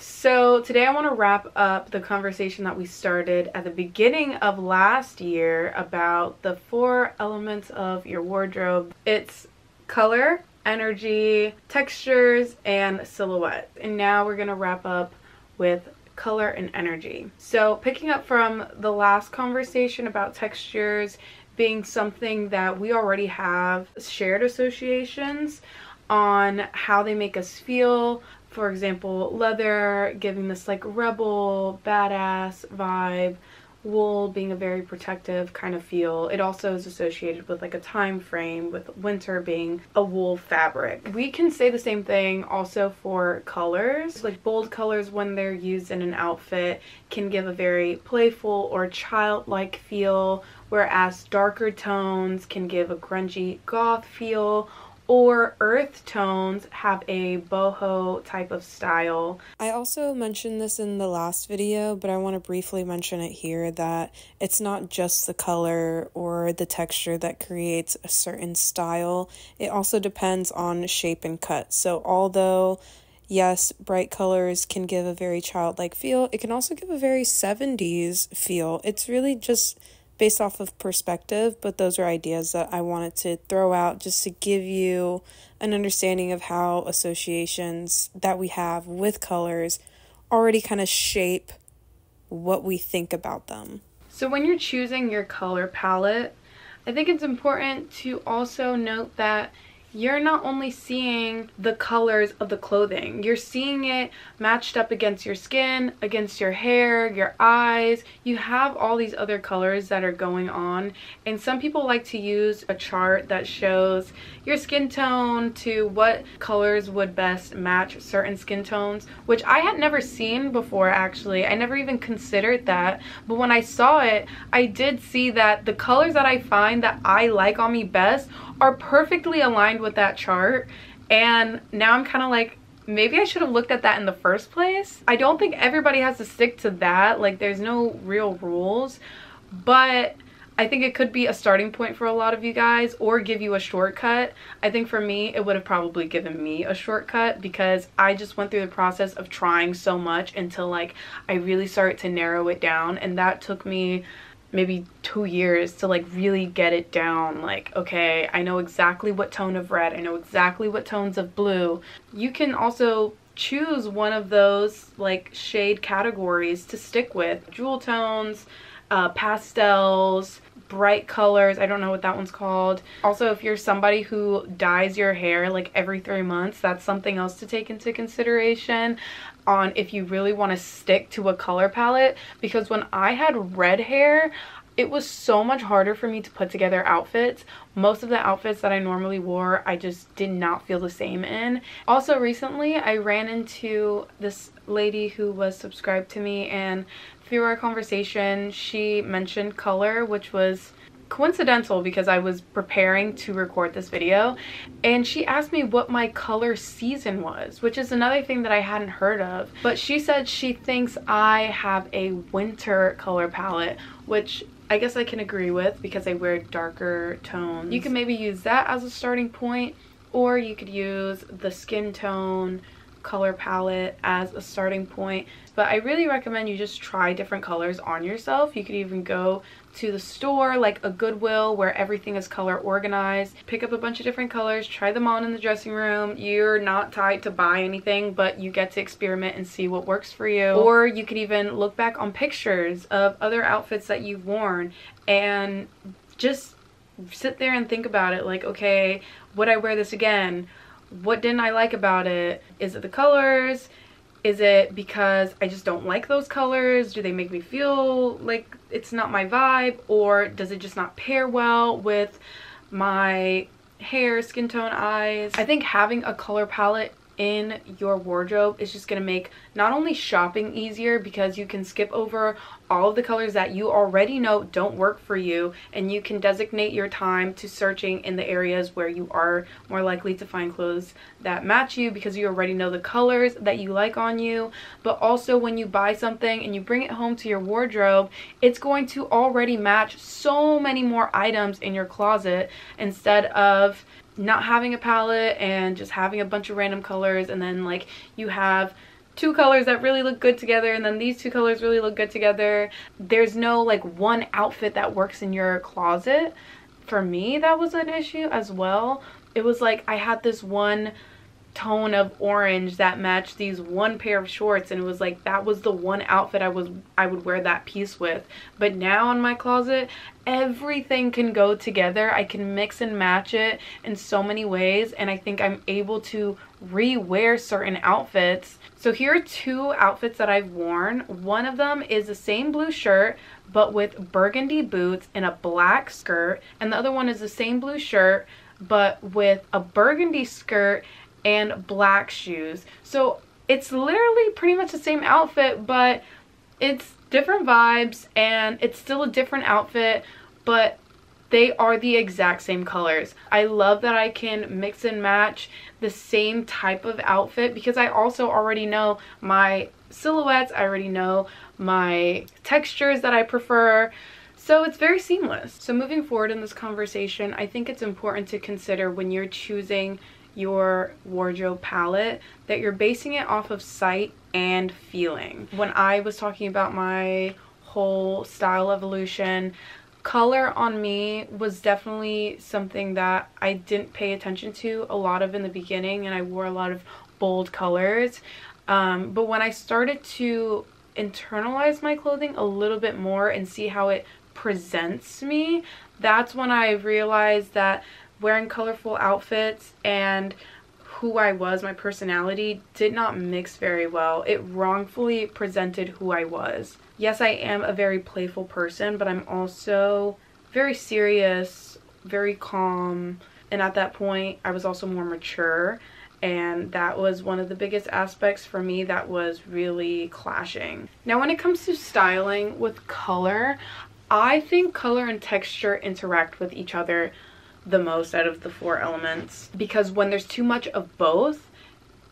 So today I want to wrap up the conversation that we started at the beginning of last year about the 4 elements of your wardrobe. It's color, energy, textures, and silhouette. And now we're going to wrap up with color and energy. So picking up from the last conversation about textures being something that we already have shared associations on how they make us feel. For example, leather giving this like rebel, badass vibe, wool being a very protective kind of feel. It also is associated with like a time frame, with winter being a wool fabric. We can say the same thing also for colors. Like bold colors when they're used in an outfit can give a very playful or childlike feel, whereas darker tones can give a grungy goth feel, or earth tones have a boho type of style. I also mentioned this in the last video, but I want to briefly mention it here that it's not just the color or the texture that creates a certain style. It also depends on shape and cut. So although yes, bright colors can give a very childlike feel, it can also give a very 70s feel. It's really just based off of perspective, but those are ideas that I wanted to throw out just to give you an understanding of how associations that we have with colors already kind of shape what we think about them. So when you're choosing your color palette, I think it's important to also note that you're not only seeing the colors of the clothing, you're seeing it matched up against your skin, against your hair, your eyes. You have all these other colors that are going on, and some people like to use a chart that shows your skin tone to what colors would best match certain skin tones, which I had never seen before actually. I never even considered that, but when I saw it, I did see that the colors that I find that I like on me best are perfectly aligned with that chart. And now I'm kind of like, maybe I should have looked at that in the first place. I don't think everybody has to stick to that, like there's no real rules, but I think it could be a starting point for a lot of you guys or give you a shortcut. I think for me it would have probably given me a shortcut because I just went through the process of trying so much until like I really started to narrow it down, and that took me maybe 2 years to like really get it down. Like, okay, I know exactly what tone of red, I know exactly what tones of blue. You can also choose one of those like shade categories to stick with. Jewel tones, pastels, bright colors, I don't know what that one's called. Also, if you're somebody who dyes your hair like every 3 months, that's something else to take into consideration on if you really want to stick to a color palette, because when I had red hair, it was so much harder for me to put together outfits. Most of the outfits that I normally wore, I just did not feel the same in. Also recently, I ran into this lady who was subscribed to me, and through our conversation, she mentioned color, which was coincidental because I was preparing to record this video, and she asked me what my color season was, which is another thing that I hadn't heard of. But she said she thinks I have a winter color palette, which I guess I can agree with because I wear darker tones. You can maybe use that as a starting point, or you could use the skin tone color palette as a starting point. But I really recommend you just try different colors on yourself. You could even go to the store like a Goodwill where everything is color organized, pick up a bunch of different colors, try them on in the dressing room. You're not tied to buy anything, but you get to experiment and see what works for you. Or you could even look back on pictures of other outfits that you've worn and just sit there and think about it, like, okay, would I wear this again? What didn't I like about it? Is it the colors? Is it because I just don't like those colors? Do they make me feel like it's not my vibe? Or does it just not pair well with my hair, skin tone, eyes? I think having a color palette in your wardrobe is just going to make not only shopping easier because you can skip over all of the colors that you already know don't work for you, and you can designate your time to searching in the areas where you are more likely to find clothes that match you because you already know the colors that you like on you. But also when you buy something and you bring it home to your wardrobe, it's going to already match so many more items in your closet instead of not having a palette and just having a bunch of random colors, and then like you have two colors that really look good together, and then these two colors really look good together. There's no like one outfit that works in your closet. For me, that was an issue as well. It was like I had this one tone of orange that matched these one pair of shorts, and it was like that was the one outfit I would wear that piece with. But now in my closet, everything can go together. I can mix and match it in so many ways, and I think I'm able to re-wear certain outfits. So here are two outfits that I've worn. One of them is the same blue shirt but with burgundy boots and a black skirt, and the other one is the same blue shirt but with a burgundy skirt and black shoes. So it's literally pretty much the same outfit, but it's different vibes, and it's still a different outfit, but they are the exact same colors. I love that I can mix and match the same type of outfit because I also already know my silhouettes, I already know my textures that I prefer. So it's very seamless. So moving forward in this conversation, I think it's important to consider when you're choosing your wardrobe palette that you're basing it off of sight and feeling. When I was talking about my whole style evolution, color on me was definitely something that I didn't pay attention to a lot of in the beginning, and I wore a lot of bold colors. But when I started to internalize my clothing a little bit more and see how it presents me, that's when I realized that wearing colorful outfits and who I was, my personality, did not mix very well. It wrongfully presented who I was. Yes, I am a very playful person, but I'm also very serious, very calm, and at that point I was also more mature, and that was one of the biggest aspects for me that was really clashing. Now when it comes to styling with color, I think color and texture interact with each other the most out of the four elements, because when there's too much of both,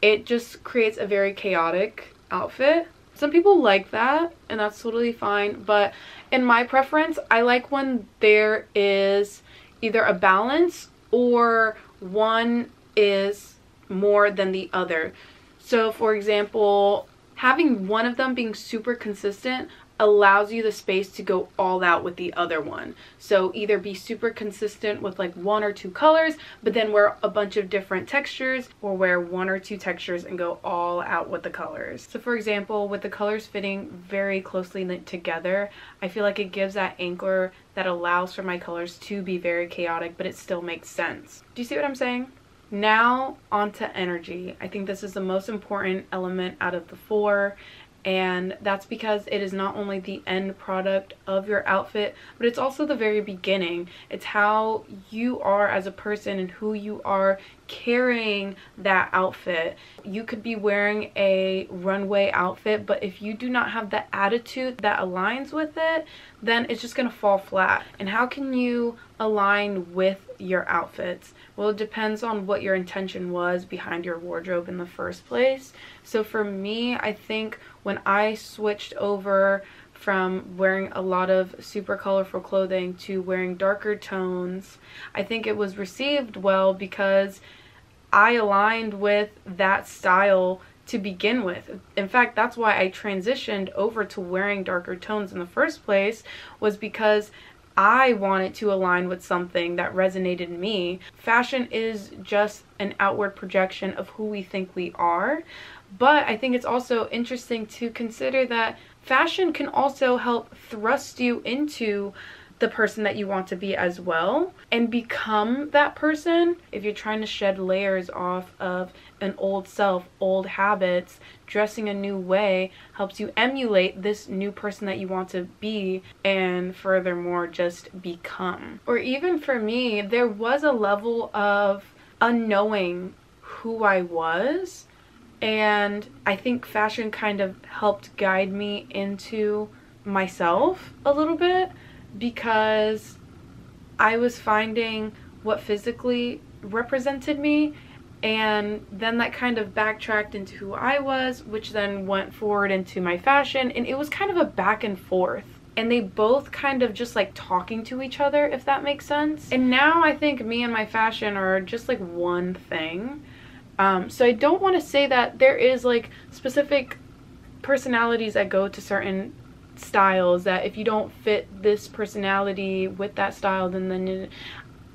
it just creates a very chaotic outfit. Some people like that, and that's totally fine, but in my preference, I like when there is either a balance or one is more than the other. So for example, having one of them being super consistent allows you the space to go all out with the other one. So either be super consistent with like one or two colors, but then wear a bunch of different textures, or wear one or two textures and go all out with the colors. So for example, with the colors fitting very closely knit together, I feel like it gives that anchor that allows for my colors to be very chaotic, but it still makes sense. Do you see what I'm saying? Now onto energy. I think this is the most important element out of the four. And that's because it is not only the end product of your outfit, but it's also the very beginning. It's how you are as a person and who you are carrying that outfit. You could be wearing a runway outfit, but if you do not have the attitude that aligns with it, then it's just gonna fall flat. And how can you align with your outfits? Well, it depends on what your intention was behind your wardrobe in the first place. So for me, I think when I switched over from wearing a lot of super colorful clothing to wearing darker tones, I think it was received well because I aligned with that style to begin with. In fact, that's why I transitioned over to wearing darker tones in the first place, was because I wanted to align with something that resonated in me. Fashion is just an outward projection of who we think we are, but I think it's also interesting to consider that fashion can also help thrust you into the person that you want to be as well, and become that person. If you're trying to shed layers off of an old self, old habits, dressing a new way helps you emulate this new person that you want to be, and furthermore just become. Or even for me, there was a level of unknowing who I was, and I think fashion kind of helped guide me into myself a little bit, because I was finding what physically represented me, and then that kind of backtracked into who I was, which then went forward into my fashion, and it was kind of a back and forth, and they both kind of just like talking to each other, if that makes sense. And now I think me and my fashion are just like one thing. So I don't want to say that there is like specific personalities that go to certain styles, that if you don't fit this personality with that style, then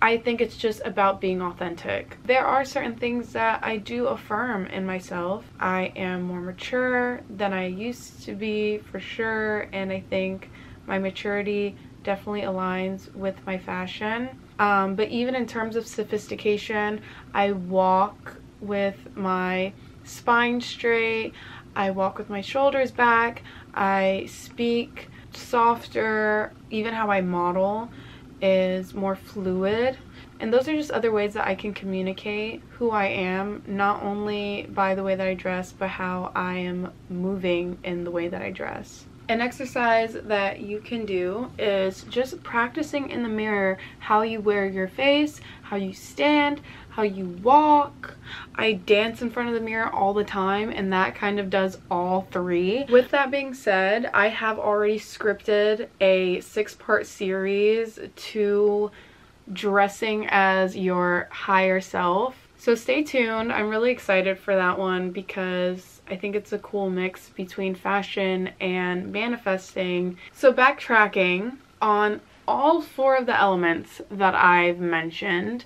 I think it's just about being authentic. There are certain things that I do affirm in myself. I am more mature than I used to be, for sure, and I think my maturity definitely aligns with my fashion. But even in terms of sophistication, I walk with my spine straight, I walk with my shoulders back, I speak softer, even how I model is more fluid. And those are just other ways that I can communicate who I am, not only by the way that I dress, but how I am moving in the way that I dress. An exercise that you can do is just practicing in the mirror how you wear your face, how you stand, how you walk. I dance in front of the mirror all the time, and that kind of does all three. With that being said, I have already scripted a 6-part series to dressing as your higher self. So stay tuned. I'm really excited for that one because I think it's a cool mix between fashion and manifesting. So backtracking on all 4 of the elements that I've mentioned,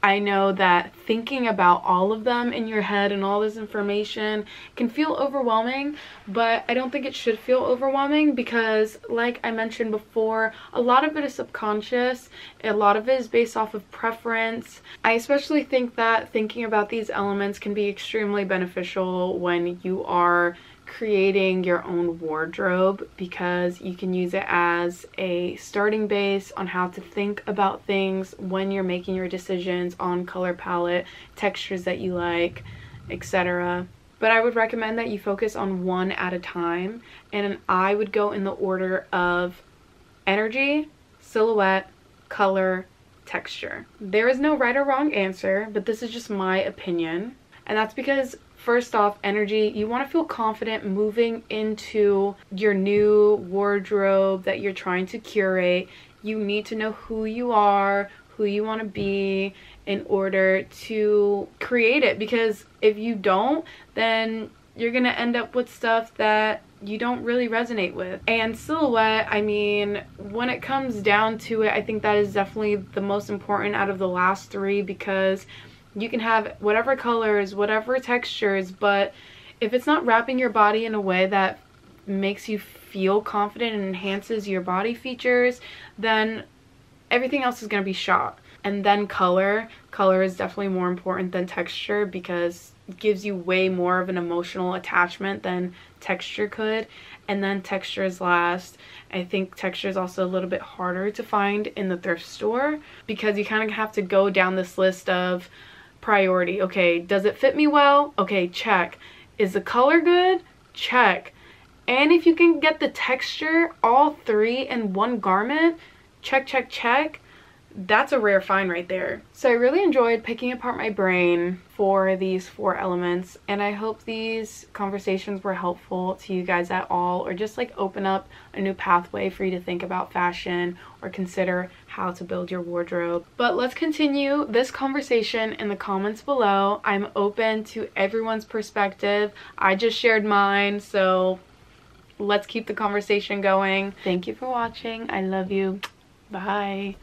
I know that thinking about all of them in your head and all this information can feel overwhelming, but I don't think it should feel overwhelming because, like I mentioned before, a lot of it is subconscious, a lot of it is based off of preference. I especially think that thinking about these elements can be extremely beneficial when you are creating your own wardrobe, because you can use it as a starting base on how to think about things when you're making your decisions on color palette, textures that you like, etc. But I would recommend that you focus on one at a time, and I would go in the order of energy, silhouette, color, texture. There is no right or wrong answer, but this is just my opinion. And that's because, first off, energy, you want to feel confident moving into your new wardrobe that you're trying to curate. You need to know who you are, who you want to be in order to create it, because if you don't, then you're gonna end up with stuff that you don't really resonate with. And silhouette, I mean, when it comes down to it, I think that is definitely the most important out of the last 3, because you can have whatever colors, whatever textures, but if it's not wrapping your body in a way that makes you feel confident and enhances your body features, then everything else is going to be shot. And then color is definitely more important than texture, because it gives you way more of an emotional attachment than texture could. And then texture is last. I think texture is also a little bit harder to find in the thrift store, because you kind of have to go down this list of priority. Okay, does it fit me well? Okay, check. Is the color good? Check. And if you can get the texture, all 3 in one garment, check, check, check. That's a rare find right there. So I really enjoyed picking apart my brain for these 4 elements, and I hope these conversations were helpful to you guys at all, or just like open up a new pathway for you to think about fashion or consider how to build your wardrobe. But let's continue this conversation in the comments below. I'm open to everyone's perspective. I just shared mine, so let's keep the conversation going. Thank you for watching. I love you. Bye.